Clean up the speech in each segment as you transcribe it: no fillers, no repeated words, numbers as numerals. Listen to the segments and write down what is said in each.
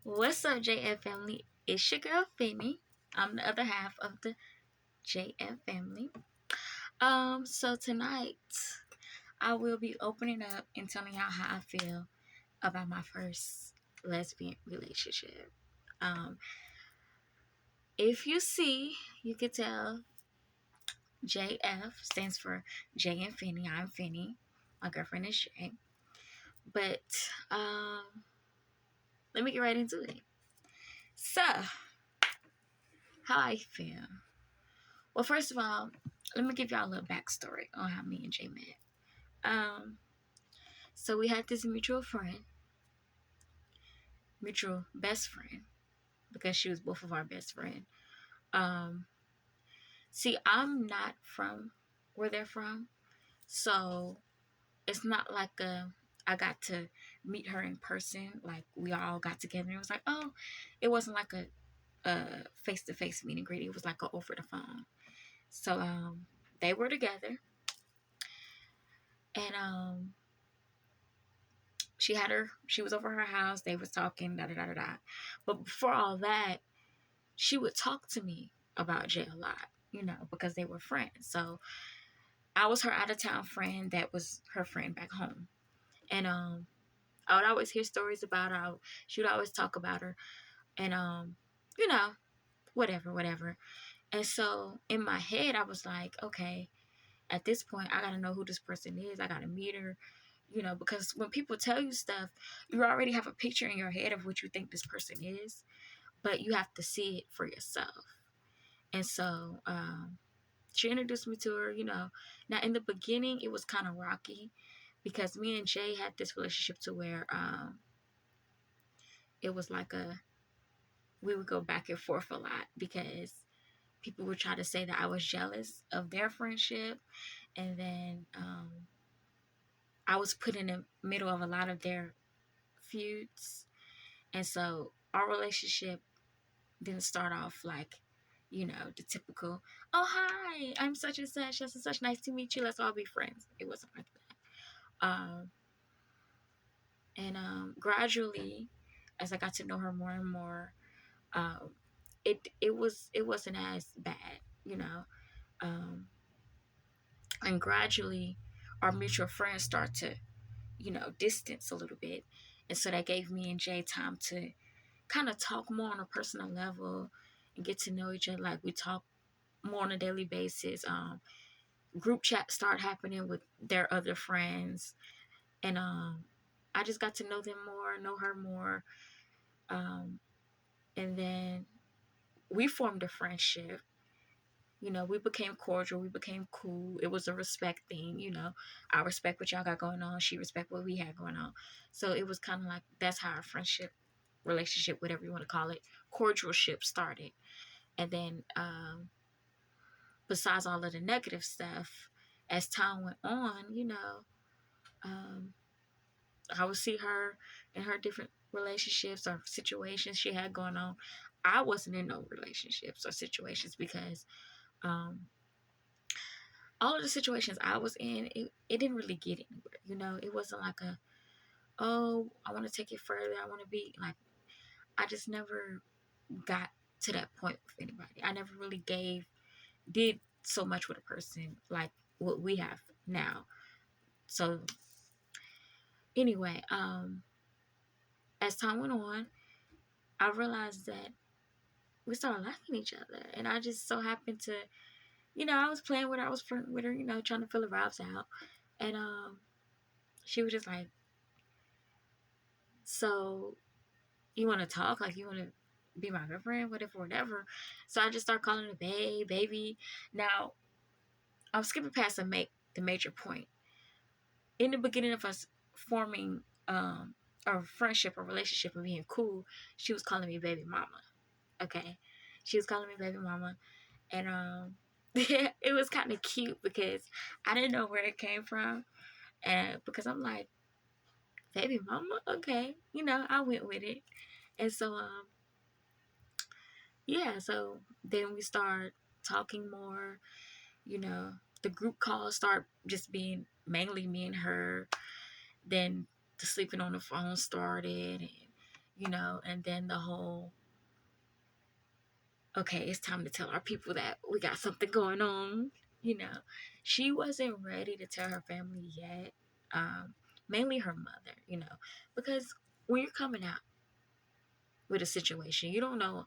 What's up, JF family? It's your girl Finny. I'm the other half of the JF family. So tonight I will be opening up and telling y'all how I feel about my first lesbian relationship. Um, if you see, you can tell JF stands for J and Finny. I'm Finny. My girlfriend is J. But let me get right into it. So, how I feel. Well, first of all, let me give y'all a little backstory on how me and Jay met. Um, so we had this mutual best friend, because she was both of our best friend. Um, see, I'm not from where they're from, so it's not like I got to meet her in person. Like we all got together. And it was like, oh, it wasn't like a face-to-face meet and greet. It was like a over the phone. So they were together, and she was over her house, they was talking, da da da da da. But before all that, she would talk to me about Jay a lot, because they were friends. So I was her out of town friend that was her friend back home. And I would always hear stories about her. She would always talk about her, and you know, whatever. And so in my head I was like, okay, at this point I gotta know who this person is. I gotta meet her. Because when people tell you stuff, you already have a picture in your head of what you think this person is, but you have to see it for yourself. And so she introduced me to her. Now in the beginning it was kind of rocky, because me and Jay had this relationship to where it was like we would go back and forth a lot, because people would try to say that I was jealous of their friendship, and then I was put in the middle of a lot of their feuds. And so our relationship didn't start off like, the typical, oh, hi, I'm such and such, nice to meet you, let's all be friends. It wasn't like that. And gradually, as I got to know her more and more, it wasn't as bad, um, and gradually our mutual friends start to, distance a little bit. And so that gave me and Jay time to kind of talk more on a personal level and get to know each other. Like we talk more on a daily basis. Group chat start happening with their other friends, and I just got to know them more, know her more, and then we formed a friendship. We became cordial, we became cool. It was a respect thing. I respect what y'all got going on, she respect what we had going on. So it was kind of like, that's how our friendship, relationship, whatever you want to call it, cordialship started. And then besides all of the negative stuff, as time went on, um, I would see her in her different relationships or situations she had going on. I wasn't in no relationships or situations, because all of the situations I was in, it didn't really get anywhere. It wasn't like oh, I want to take it further, I want to be like, I just never got to that point with anybody. I never really did so much with a person like what we have now. So anyway, as time went on, I realized that we started liking each other, and I just so happened to, I was playing with her, I was flirting with her, trying to fill the vibes out, and she was just like, so you want to talk, like you want to be my girlfriend, whatever. So I just started calling her baby. Now I'm skipping past the major point. In the beginning of us forming a friendship or relationship and being cool, she was calling me baby mama. Okay, she was calling me baby mama, and it was kind of cute, because I didn't know where it came from, and because I'm like, baby mama, okay, I went with it. And so yeah, so then we start talking more. The group calls start just being mainly me and her. Then the sleeping on the phone started, and and then the whole, okay, it's time to tell our people that we got something going on, you know. She wasn't ready to tell her family yet, um, mainly her mother, because when you're coming out with a situation, you don't know,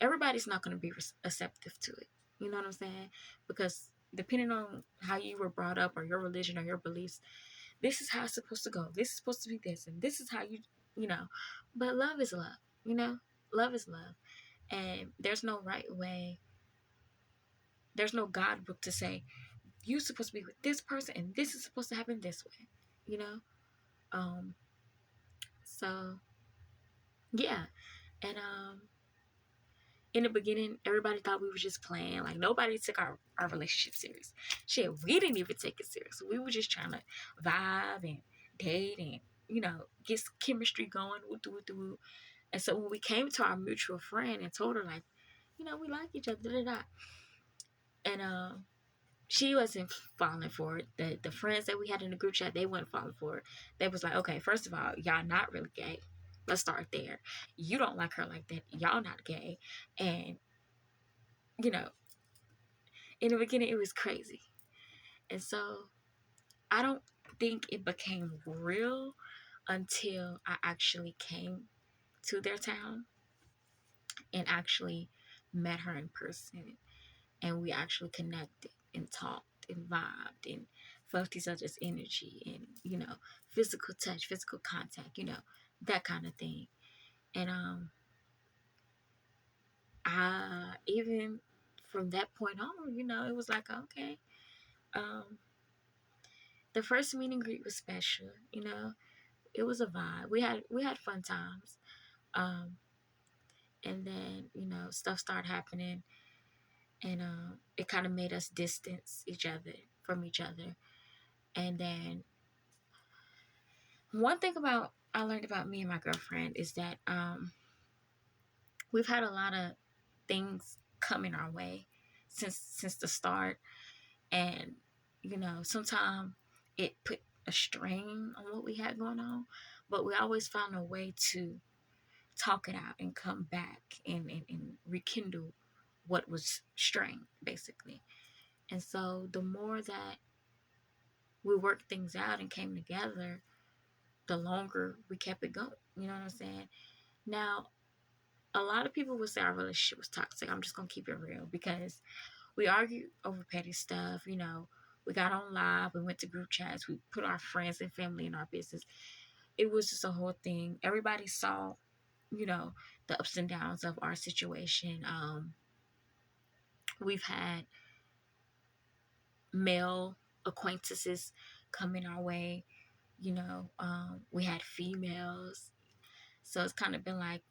everybody's not going to be receptive to it. You know what I'm saying? Because depending on how you were brought up or your religion or your beliefs, this is how it's supposed to go. This is supposed to be this, and this is how you know. But love is love, you know? Love is love. And there's no right way, there's no God book to say, you're supposed to be with this person and this is supposed to happen this way, you know? Um, so yeah. And in the beginning, everybody thought we were just playing. Like, nobody took our relationship serious. Shit, we didn't even take it serious. We were just trying to vibe and date and, get chemistry going. Woo, woo, woo. And so when we came to our mutual friend and told her, like, we like each other, da, da, da. And she wasn't falling for it. The friends that we had in the group chat, they weren't falling for it. They was like, okay, first of all, y'all not really gay. Let's start there. You don't like her like that. Y'all not gay. And, you know, in the beginning, it was crazy. And so I don't think it became real until I actually came to their town and actually met her in person. And we actually connected and talked and vibed and felt each other's energy and, physical touch, physical contact, that kind of thing. And I even from that point on, it was like, okay. The first meet and greet was special, it was a vibe. We had fun times. Um, and then, stuff started happening, and it kind of made us distance each other from each other. And then one thing about I learned about me and my girlfriend is that we've had a lot of things coming our way since the start, and sometimes it put a strain on what we had going on, but we always found a way to talk it out and come back and rekindle what was strained, basically. And so the more that we worked things out and came together, the longer we kept it going. You know what I'm saying? Now, a lot of people would say our relationship was toxic. I'm just going to keep it real because we argued over petty stuff. We got on live. We went to group chats. We put our friends and family in our business. It was just a whole thing. Everybody saw, the ups and downs of our situation. We've had male acquaintances coming our way. We had females. So it's kind of been like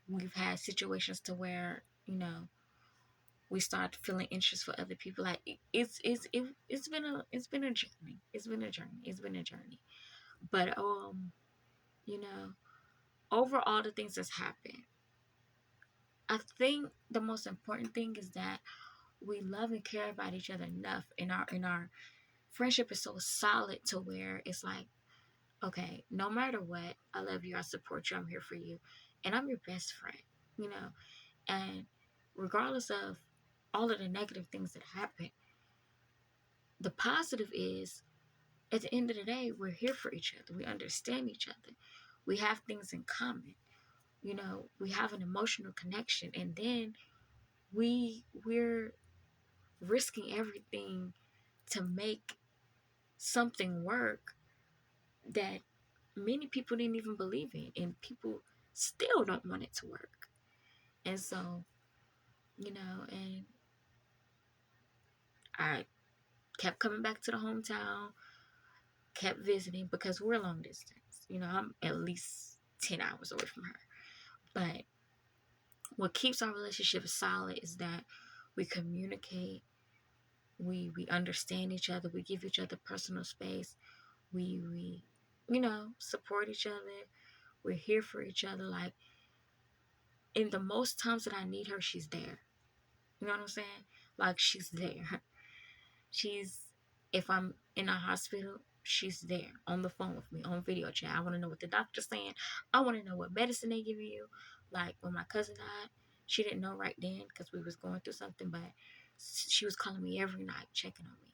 we've had situations to where, we start feeling interest for other people. Like it's been a journey. It's been a journey. It's been a journey. But you know, over all the things that's happened, I think the most important thing is that we love and care about each other enough, and our friendship is so solid to where it's like, okay, no matter what, I love you, I support you, I'm here for you, and I'm your best friend, you know. And regardless of all of the negative things that happen, the positive is at the end of the day, we're here for each other. We understand each other. We have things in common. We have an emotional connection, and then we're risking everything to make something work that many people didn't even believe in, and people still don't want it to work. And so, and I kept coming back to the hometown, kept visiting because we're long distance. I'm at least 10 hours away from her. But what keeps our relationship solid is that we communicate, we understand each other, we give each other personal space, we support each other, we're here for each other. Like, in the most times that I need her, she's there. You know what I'm saying? Like, she's there. She's, if I'm in a hospital, she's there on the phone with me on video chat. I want to know what the doctor's saying. I want to know what medicine they give you. Like when my cousin died, she didn't know right then because we was going through something, but she was calling me every night, checking on me.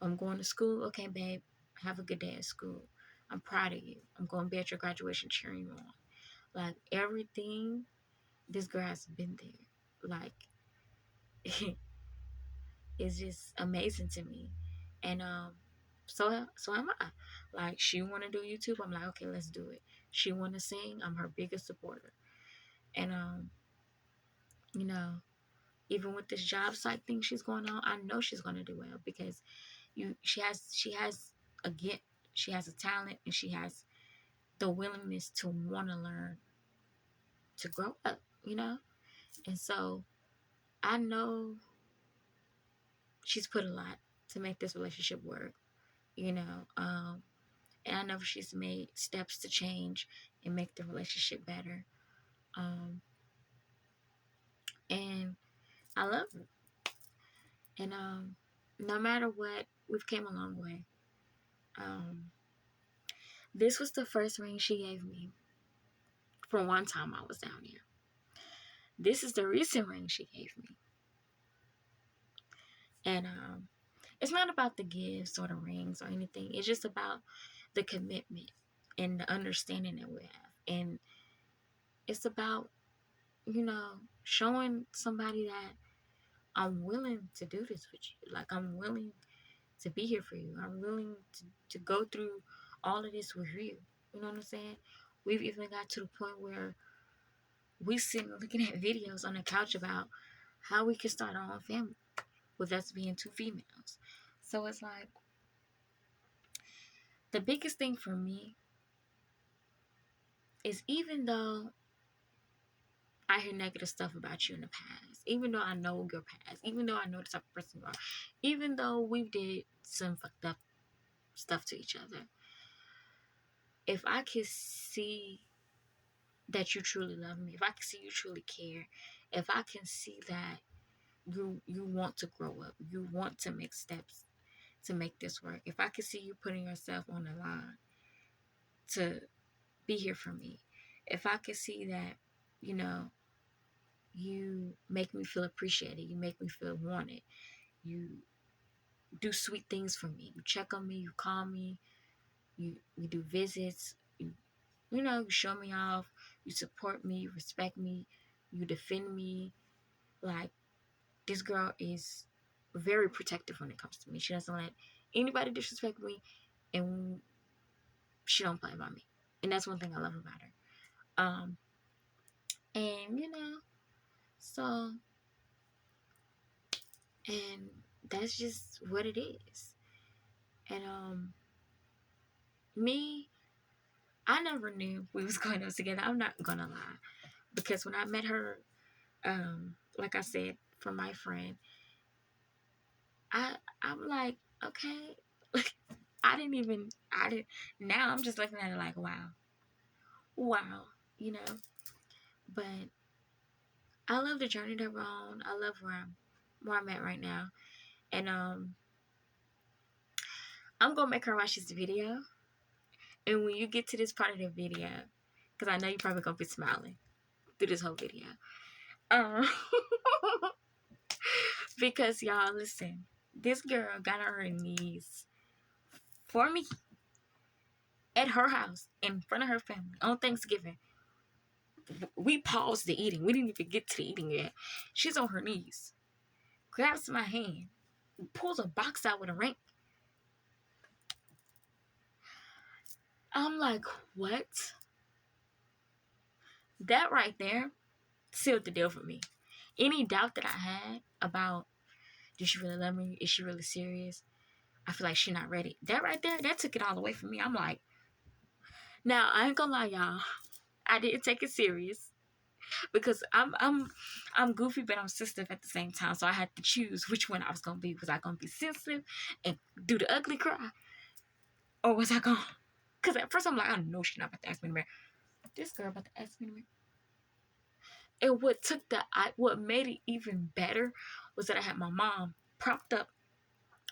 I'm going to school. Okay, babe, have a good day at school. I'm proud of you. I'm going to be at your graduation cheering you on. Like everything, this girl has been there. Like it's just amazing to me. And so am I. Like she wanna do YouTube, I'm like, okay, let's do it. She wanna sing, I'm her biggest supporter. And you know, even with this job site thing she's going on, I know she's gonna do well because she has a gift, she has a talent, and she has the willingness to wanna learn, to grow up, you know? And so I know she's put a lot to make this relationship work, you know. And I know she's made steps to change and make the relationship better. Um, and I love her. And no matter what, we've came a long way. Um, this was the first ring she gave me from one time I was down here. This is the recent ring she gave me. And it's not about the gifts or the rings or anything. It's just about the commitment and the understanding that we have. And it's about, you know, showing somebody that I'm willing to do this with you. Like, I'm willing to be here for you. I'm willing to go through all of this with you. You know what I'm saying? We've even got to the point where we sitting looking at videos on the couch about how we could start our own family with us being two females. So it's like, the biggest thing for me is, even though I hear negative stuff about you in the past, even though I know your past, even though I know the type of person you are, even though we did some fucked up stuff to each other, if I could see that you truly love me, if I can see you truly care, if I can see that you want to grow up, you want to make steps to make this work, if I can see you putting yourself on the line to be here for me, if I can see that, you know, you make me feel appreciated, you make me feel wanted, you do sweet things for me, you check on me, you call me, you do visits, you know, you show me off, you support me, you respect me, you defend me. Like, this girl is very protective when it comes to me. She doesn't let anybody disrespect me, and she don't play about me. And that's one thing I love about her. And you know, so, and that's just what it is. And me, I never knew we was going up together. I'm not gonna lie, because when I met her, like I said, from my friend, I'm like, okay, like, I didn't, now I'm just looking at it like, wow, you know. But I love the journey that we're on. I love where I'm at right now. And I'm gonna make her watch this video. And when you get to this part of the video, because I know you're probably gonna be smiling through this whole video. Um, because y'all, listen, this girl got on her knees for me at her house in front of her family on Thanksgiving. We paused the eating. We didn't even get to the eating yet. She's on her knees, grabs my hand, pulls a box out with a ring. I'm like, what? That right there sealed the deal for me. Any doubt that I had about, does she really love me? Is she really serious? I feel like she's not ready. That right there, that took it all away from me. I'm like, now I ain't gonna lie, y'all. I didn't take it serious because I'm goofy, but I'm sensitive at the same time. So I had to choose which one I was gonna be. Was I gonna be sensitive and do the ugly cry, or was I gonna? Because at first I'm like, I know she's not about to ask me to marry. This girl about to ask me to marry. And what made it even better was that I had my mom propped up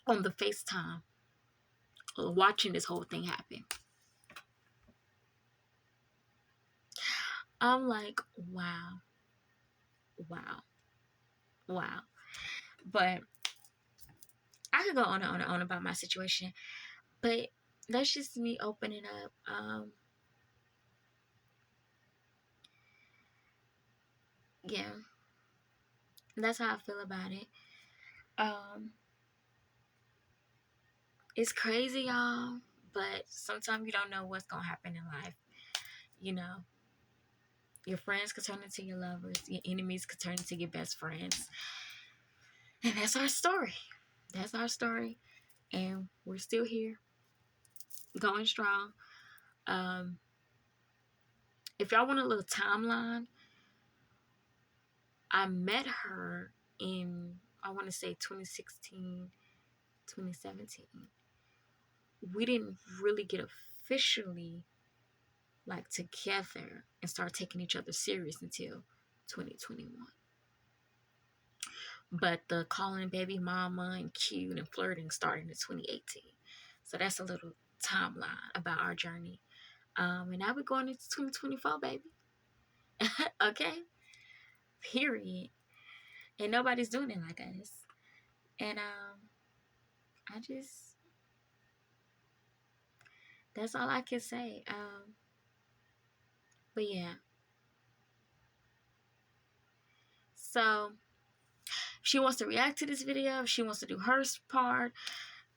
on the FaceTime watching this whole thing happen. I'm like, wow, wow, wow. But I could go on and on and on about my situation, but that's just me opening up. Yeah, that's how I feel about it. Um, it's crazy, y'all, but sometimes you don't know what's gonna happen in life. You know, your friends could turn into your lovers, your enemies could turn into your best friends, and that's our story. That's our story, and we're still here, going strong. Um, if y'all want a little timeline, I met her in, I want to say 2016, 2017. We didn't really get officially like together and start taking each other serious until 2021. But the calling baby mama and cute and flirting started in 2018. So that's a little timeline about our journey. And now we're going into 2024, baby. Okay? Period. And nobody's doing it like us. And I just, that's all I can say. But yeah. So if she wants to react to this video, if she wants to do her part,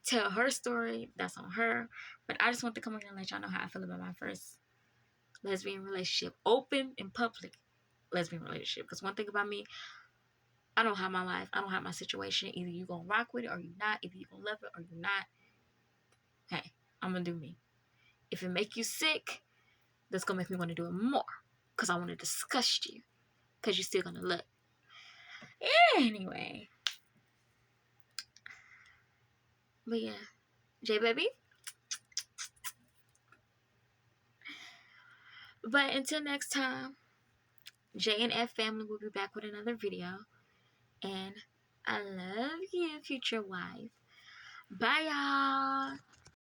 tell her story, that's on her. But I just want to come here and let y'all know how I feel about my first lesbian relationship. Open and public lesbian relationship. Because one thing about me, I don't have my life. I don't have my situation. Either you gonna rock with it or you not. Either you gonna love it or you not. Hey, I'm gonna do me. If it make you sick, that's gonna make me want to do it more. Because I want to disgust you. Because you're still gonna look. Anyway. But yeah. J baby. But until next time, J and F family will be back with another video. And I love you, future wife. Bye, y'all.